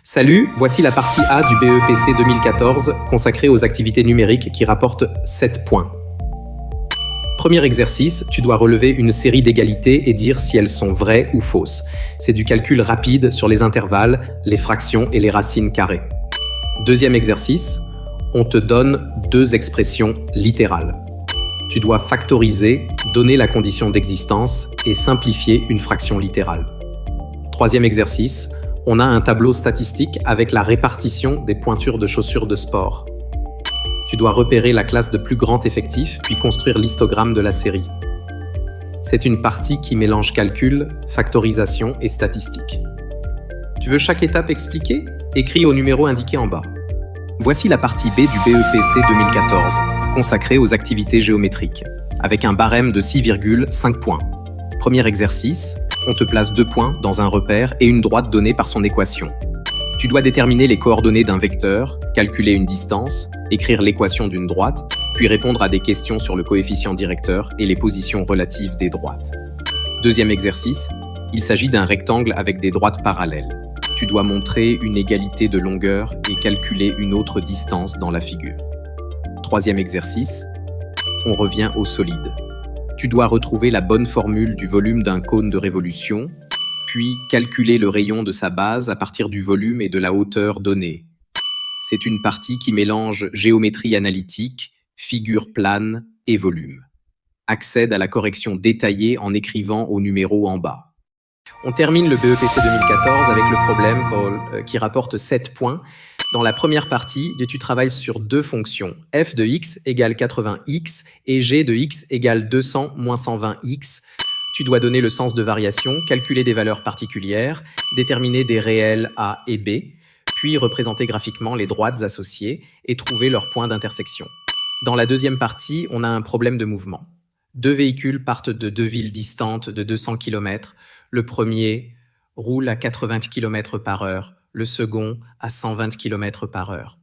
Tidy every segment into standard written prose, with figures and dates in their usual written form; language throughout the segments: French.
Salut, voici la partie A du BEPC 2014 consacrée aux activités numériques qui rapporte 7 points. Premier exercice, tu dois relever une série d'égalités et dire si elles sont vraies ou fausses. C'est du calcul rapide sur les intervalles, les fractions et les racines carrées. Deuxième exercice, on te donne deux expressions littérales. Tu dois factoriser, donner la condition d'existence et simplifier une fraction littérale. Troisième exercice, on a un tableau statistique avec la répartition des pointures de chaussures de sport. Tu dois repérer la classe de plus grand effectif, puis construire l'histogramme de la série. C'est une partie qui mélange calcul, factorisation et statistique. Tu veux chaque étape expliquée? Écris au numéro indiqué en bas. Voici la partie B du BEPC 2014, consacrée aux activités géométriques, avec un barème de 6,5 points. Premier exercice, on te place 2 points dans un repère et une droite donnée par son équation. Tu dois déterminer les coordonnées d'un vecteur, calculer une distance, écrire l'équation d'une droite, puis répondre à des questions sur le coefficient directeur et les positions relatives des droites. Deuxième exercice, il s'agit d'un rectangle avec des droites parallèles. Tu dois montrer une égalité de longueur et calculer une autre distance dans la figure. Troisième exercice, on revient au solide. Tu dois retrouver la bonne formule du volume d'un cône de révolution, puis calculer le rayon de sa base à partir du volume et de la hauteur donnée. C'est une partie qui mélange géométrie analytique, figure plane et volume. Accède à la correction détaillée en écrivant au numéro en bas. On termine le BEPC 2014 avec le problème qui rapporte 7 points. Dans la première partie, tu travailles sur deux fonctions, f de x égale 80x et g de x égale 200 moins 120x. Tu dois donner le sens de variation, calculer des valeurs particulières, déterminer des réels a et b, puis représenter graphiquement les droites associées et trouver leur point d'intersection. Dans la deuxième partie, on a un problème de mouvement. Deux véhicules partent de deux villes distantes de 200 km. Le premier roule à 80 km/h. Le second à 120 km/h.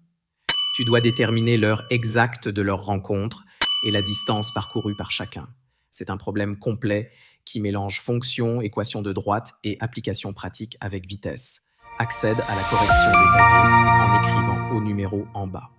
Tu dois déterminer l'heure exacte de leur rencontre et la distance parcourue par chacun. C'est un problème complet qui mélange fonction, équation de droite et application pratique avec vitesse. Accède à la correction détaillée en écrivant au numéro en bas.